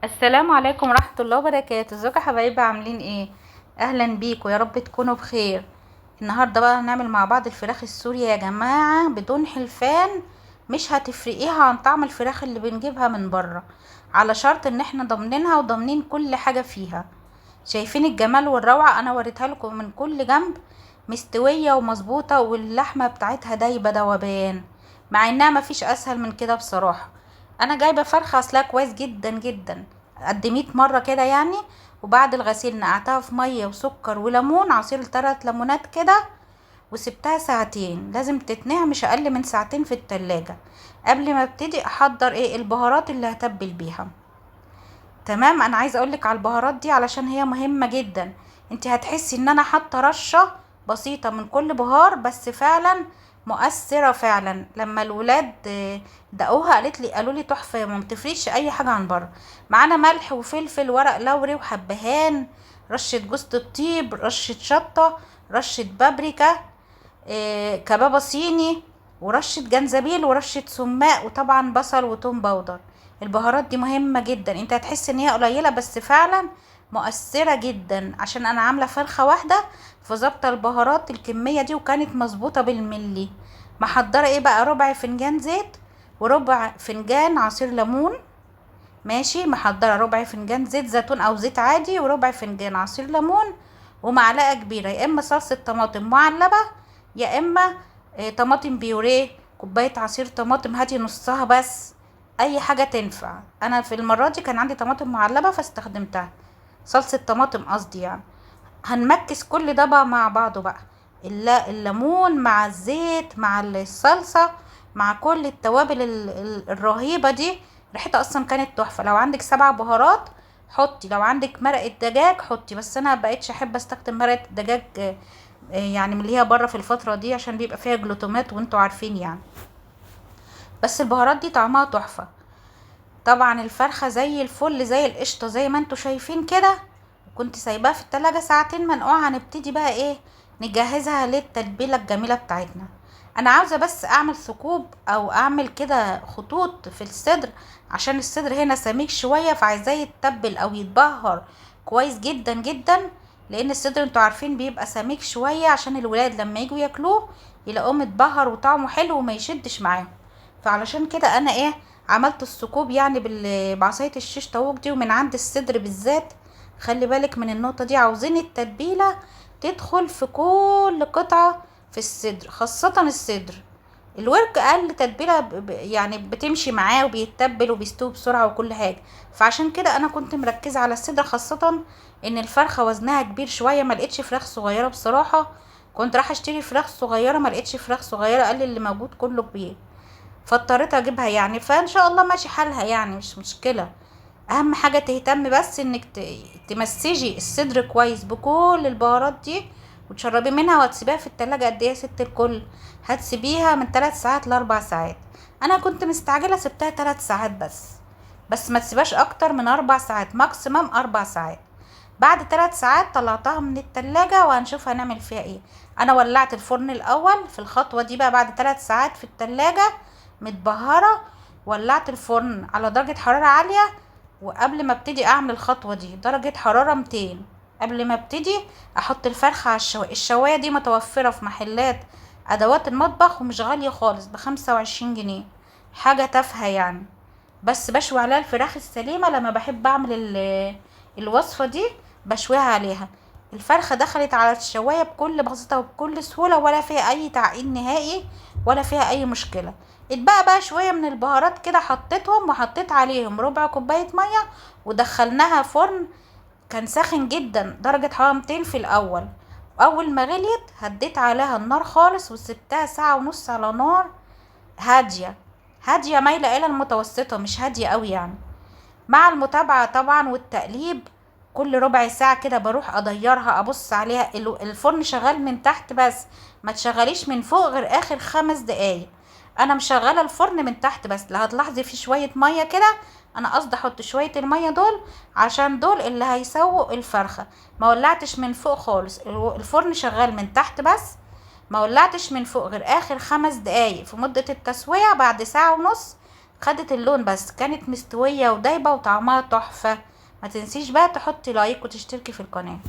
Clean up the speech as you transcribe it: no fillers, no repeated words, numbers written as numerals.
السلام عليكم ورحمة الله وبركاته. ازيكم يا حبايبي؟ عاملين ايه؟ اهلا بيكم، يا رب تكونوا بخير. النهارده بقى هنعمل مع بعض الفراخ السوري يا جماعة بدون حلفان. مش هتفرقيها عن طعم الفراخ اللي بنجيبها من بره، على شرط ان احنا ضامنينها وضامنين كل حاجة فيها. شايفين الجمال والروعة؟ انا وريتها لكم من كل جنب، مستوية ومظبوطة، واللحمة بتاعتها دايبة دوبان، مع انها مفيش اسهل من كده بصراحة. انا جايبة فرخة اصلها كويس جدا جدا، قد 100 مرة كده يعني. وبعد الغسيل نقعتها في مية وسكر وليمون، عصير 3 ليمونات كده، وسبتها ساعتين. لازم تتنقع مش اقل من ساعتين في التلاجة، قبل ما ابتدي احضر البهارات اللي هتبل بيها. تمام، انا عايزه اقولك على البهارات دي علشان هي مهمه جدا. انت هتحسي ان انا حاطه رشه بسيطه من كل بهار، بس فعلا مؤثره فعلا. لما الولاد دقوها قالوا لي تحفه، ما بتفرقش اي حاجه عن بره. معانا ملح وفلفل، ورق لوري وحبهان، رشه جوز الطيب، رشه شطه، رشه بابريكا، كبابة صيني، ورشة جنزبيل، ورشة سماق، وطبعا بصل وتوم باودر. البهارات دي مهمة جدا. انت هتحس ان هي قليلة بس فعلا مؤثرة جدا، عشان انا عاملة فرخة واحدة فظابطة البهارات الكمية دي، وكانت مظبوطة بالملي. محضرة بقى؟ ربع فنجان زيت، وربع فنجان عصير ليمون. ماشي، محضرة ربع فنجان زيت زيتون او زيت عادي، وربع فنجان عصير ليمون، ومعلقة كبيرة يا اما صلصة طماطم معلبة، يا اما طماطم بيوريه. كوباية عصير طماطم، هاتي نصها بس، اي حاجة تنفع. انا في المرة دي كان عندي طماطم معلبة فاستخدمتها، صلصة طماطم قصدي يعني. هنمكس كل ده بقى مع بعضه بقى، الليمون مع الزيت مع الصلصة، مع كل التوابل الرهيبة دي. ريحتها اصلا كانت تحفة. لو عندك 7 بهارات حطي، لو عندك مرقة دجاج حطي، بس انا بقيتش احب استخدم مرقة الدجاج يعني من اللي هي بره في الفترة دي، عشان بيبقى فيها جلوتومات وانتوا عارفين يعني. بس البهارات دي طعمها تحفة. طبعا الفرخة زي الفل زي القشطة زي ما انتوا شايفين كده، كنت سايباها في التلاجة ساعتين منقوعة. هنبتدي بقى نجهزها للتتبيلة الجميلة بتاعتنا. انا عاوزة بس اعمل ثقوب او اعمل كده خطوط في الصدر، عشان الصدر هنا سميك شوية، فعايزاه يتبل او يتبهر كويس جدا جدا. لان الصدر انتوا عارفين بيبقى سميك شوية، عشان الولاد لما يجوا ياكلوه يلاقوه متبهر وطعمه حلو وما يشدش معاهم. فعلشان كده انا عملت الثقوب يعني بعصاية الشيش طاووق دي، ومن عند الصدر بالذات. خلي بالك من النقطة دي، عاوزين التتبيلة تدخل في كل قطعة في الصدر، خاصة الصدر. الورك اقل تتبيلة يعني بتمشي معاه وبيتبل وبيستوي بسرعة وكل حاجة. فعشان كده انا كنت مركزة على الصدر، خاصة ان الفرخة وزنها كبير شوية، ما لقيتش فراخ صغيرة بصراحة. كنت راح اشتري فراخ صغيرة، ما لقيتش فراخ صغيرة، قال لي اللي موجود كله كبير، فاضطريت اجيبها يعني. فان شاء الله ماشي حالها يعني، مش مشكلة. اهم حاجة تهتم بس انك تمسجي الصدر كويس بكل البهارات دي، وتشربي منها، وتسيبيها في التلاجة قد ايه يا ست الكل؟ هتسيبيها من 3 ساعات ل4 ساعات. انا كنت مستعجلة سبتها 3 ساعات بس ما تسيبهاش اكتر من 4 ساعات، ماكسيمم 4 ساعات. بعد 3 ساعات طلعتها من التلاجة، وهنشوف هنعمل فيها ايه. انا ولعت الفرن الاول في الخطوة دي بقى، بعد 3 ساعات في التلاجة متبهرة. ولعت الفرن على درجة حرارة عالية، وقبل ما ابتدي اعمل الخطوة دي درجة حرارة 200. قبل ما ابتدي احط الفرخة على الشواية دي متوفرة في محلات ادوات المطبخ، ومش غالية خالص، ب25 جنيه، حاجة تافهة يعني. بس بشوي عليها الفراخ السليمة. لما بحب اعمل الوصفة دي بشويها عليها. الفرخة دخلت على الشواية بكل بساطة وبكل سهولة، ولا فيها اي تعقيد نهائي، ولا فيها اي مشكلة. اتبقى بقى شوية من البهارات كده حطيتهم، وحطيت عليهم ربع كوباية مية، ودخلناها فرن كان ساخن جدا، درجة حرارة 200 في الاول. واول ما غليت هديت عليها النار خالص، وسبتها ساعة ونص على نار هادية. هادية مايلة الى المتوسطة، مش هادية قوي يعني. مع المتابعة طبعا والتقليب، كل ربع ساعة كده بروح اضيرها، ابص عليها. الفرن شغال من تحت بس، ما تشغليش من فوق غير اخر 5 دقايق. انا مشغلة الفرن من تحت بس. لا هتلاحظي في شوية مية كده، انا قصدي احط شوية المية دول عشان دول اللي هيسووا الفرخة. ما ولعتش من فوق خالص، الفرن شغال من تحت بس. ما ولعتش من فوق غير اخر 5 دقايق في مدة التسوية. بعد ساعة ونص خدت اللون بس، كانت مستوية ودايبة وطعمها تحفة. ما تنسيش بقى تحطي لايك وتشتركي في القناة.